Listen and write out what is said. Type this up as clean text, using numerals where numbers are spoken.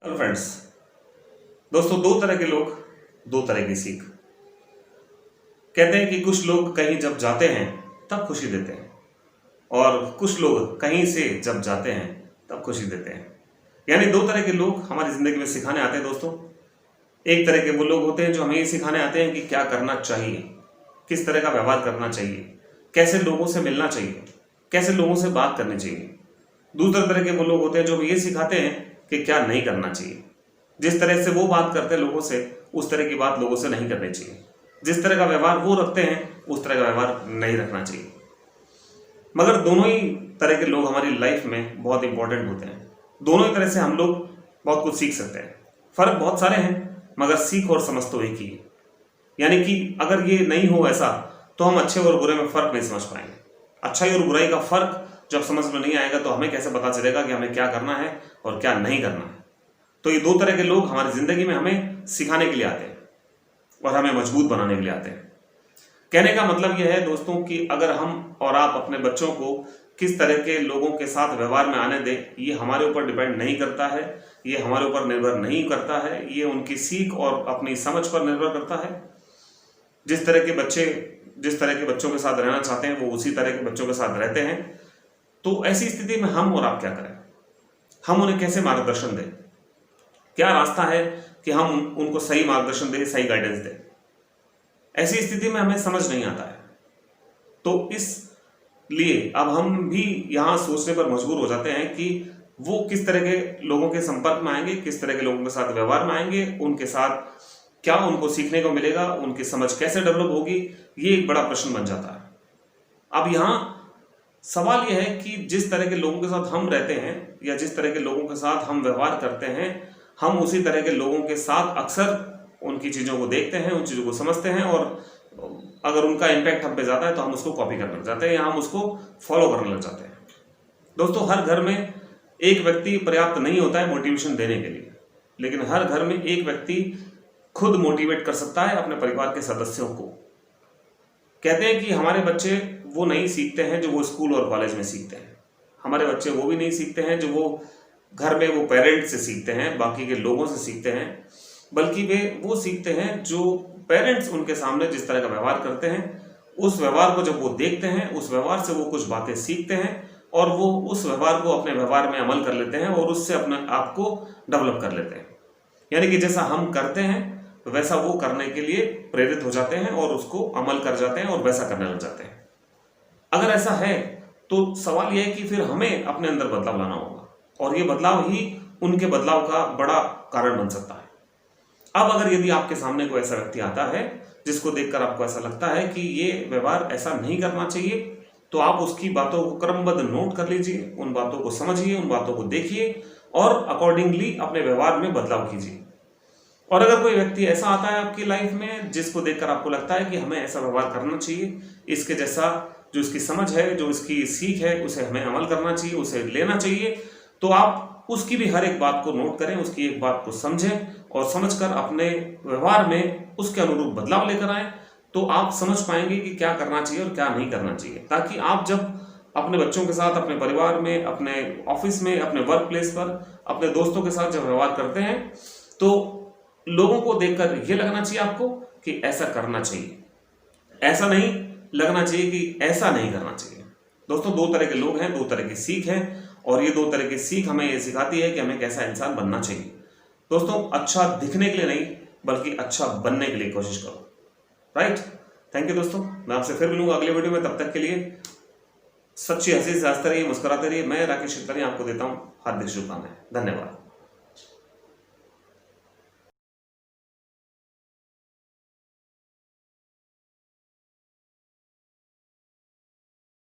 Hello friends. दोस्तों, दो तरह के लोग, दो तरह की सीख। कहते हैं कि कुछ लोग कहीं जब जाते हैं तब खुशी देते हैं और कुछ लोग कहीं से जब जाते हैं तब खुशी देते हैं। यानी दो तरह के लोग हमारी जिंदगी में सिखाने आते हैं दोस्तों। एक तरह के वो लोग होते हैं जो हमें ये सिखाने आते हैं कि क्या करना चाहिए, किस तरह का व्यवहार करना चाहिए, कैसे लोगों से मिलना चाहिए, कैसे लोगों से बात करनी चाहिए। दूसरे तरह के वो लोग होते हैं जो ये सिखाते हैं कि क्या नहीं करना चाहिए। जिस तरह से वो बात करते हैं लोगों से, उस तरह की बात लोगों से नहीं करनी चाहिए। जिस तरह का व्यवहार वो रखते हैं, उस तरह का व्यवहार नहीं रखना चाहिए। मगर दोनों ही तरह के लोग हमारी लाइफ में बहुत इंपॉर्टेंट होते हैं। दोनों ही तरह से हम लोग बहुत कुछ सीख सकते हैं। फर्क बहुत सारे हैं, मगर सीख और समझ तो एक ही है। यानी कि अगर ये नहीं हो ऐसा, तो हम अच्छे और बुरे में फर्क नहीं समझ पाएंगे। अच्छाई और बुराई का फर्क जब समझ में नहीं आएगा, तो हमें कैसे पता चलेगा कि हमें क्या करना है और क्या नहीं करना है। तो ये दो तरह के लोग हमारी जिंदगी में हमें सिखाने के लिए आते हैं और हमें मजबूत बनाने के लिए आते हैं। कहने का मतलब यह है दोस्तों कि अगर हम और आप अपने बच्चों को किस तरह के लोगों के साथ व्यवहार में आने दें, ये हमारे ऊपर डिपेंड नहीं करता है, ये हमारे ऊपर निर्भर नहीं करता है, ये उनकी सीख और अपनी समझ पर निर्भर करता है। जिस तरह के बच्चों के साथ रहना चाहते हैं, वो उसी तरह के बच्चों के साथ रहते हैं। तो ऐसी स्थिति में हम और आप क्या करें? हम उन्हें कैसे मार्गदर्शन दें? क्या रास्ता है कि हम उनको सही मार्गदर्शन दें, सही गाइडेंस दें? ऐसी स्थिति में हमें समझ नहीं आता है। तो इसलिए अब हम भी यहाँ सोचने पर मजबूर हो जाते हैं कि वो किस तरह के लोगों के संपर्क में आएंगे, किस तरह के लोगों के साथ व्यवहार में आएंगे, उनके साथ क्या उनको सीखने को मिलेगा, उनकी समझ कैसे डेवलप होगी, ये एक बड़ा प्रश्न बन जाता है। अब यहाँ सवाल यह है कि जिस तरह के लोगों के साथ हम रहते हैं या जिस तरह के लोगों के साथ हम व्यवहार करते हैं, हम उसी तरह के लोगों के साथ अक्सर उनकी चीज़ों को देखते हैं, उन चीज़ों को समझते हैं और अगर उनका इम्पैक्ट हम पे ज़्यादा है तो हम उसको कॉपी करने लग जाते हैं या हम उसको फॉलो करने लग जाते हैं। दोस्तों, हर घर में एक व्यक्ति पर्याप्त नहीं होता है मोटिवेशन देने के लिए, लेकिन हर घर में एक व्यक्ति खुद मोटिवेट कर सकता है अपने परिवार के सदस्यों को। कहते हैं कि हमारे बच्चे वो नहीं सीखते हैं जो वो स्कूल और कॉलेज में सीखते हैं। हमारे बच्चे वो भी नहीं सीखते हैं जो वो घर में वो पेरेंट्स से सीखते हैं, बाकी के लोगों से सीखते हैं, बल्कि वे वो सीखते हैं जो पेरेंट्स उनके सामने जिस तरह का व्यवहार करते हैं, उस व्यवहार को जब वो देखते हैं, उस व्यवहार से वो कुछ बातें सीखते हैं और वो उस व्यवहार को अपने व्यवहार में अमल कर लेते हैं और उससे अपने आप को डेवलप कर लेते हैं। यानी कि जैसा हम करते हैं वैसा वो करने के लिए प्रेरित हो जाते हैं और उसको अमल कर जाते हैं और वैसा करने लग जाते हैं। अगर ऐसा है तो सवाल यह है कि फिर हमें अपने अंदर बदलाव लाना होगा और ये बदलाव ही उनके बदलाव का बड़ा कारण बन सकता है। अब अगर यदि आपके सामने कोई ऐसा व्यक्ति आता है जिसको देखकर आपको ऐसा लगता है कि ये व्यवहार ऐसा नहीं करना चाहिए, तो आप उसकी बातों को क्रमबद्ध नोट कर लीजिए, उन बातों को समझिए, उन बातों को देखिए और अकॉर्डिंगली अपने व्यवहार में बदलाव कीजिए। और अगर कोई व्यक्ति ऐसा आता है आपकी लाइफ में जिसको देखकर आपको लगता है कि हमें ऐसा व्यवहार करना चाहिए, इसके जैसा जो इसकी समझ है, जो इसकी सीख है, उसे हमें अमल करना चाहिए, उसे लेना चाहिए, तो आप उसकी भी हर एक बात को नोट करें, उसकी एक बात को समझें और समझकर अपने व्यवहार में उसके अनुरूप बदलाव लेकर आएं। तो आप समझ पाएंगे कि क्या करना चाहिए और क्या नहीं करना चाहिए, ताकि आप जब अपने बच्चों के साथ, अपने परिवार में, अपने ऑफिस में, अपने वर्क प्लेस पर, अपने दोस्तों के साथ जब व्यवहार करते हैं, तो लोगों को देखकर ये लगना चाहिए आपको कि ऐसा करना चाहिए, ऐसा नहीं लगना चाहिए कि ऐसा नहीं करना चाहिए। दोस्तों, दो तरह के लोग हैं, दो तरह की सीख है और ये दो तरह की सीख हमें ये सिखाती है कि हमें कैसा इंसान बनना चाहिए। दोस्तों, अच्छा दिखने के लिए नहीं बल्कि अच्छा बनने के लिए कोशिश करो। राइट? थैंक यू दोस्तों, मैं आपसे फिर मिलूंगा अगले वीडियो में। तब तक के लिए सच्ची हंसी से हंसते रहिए, मुस्कुराते रहिए। मैं राकेश शितलानी आपको देता हूँ हार्दिक शुभकामनाएं। धन्यवाद।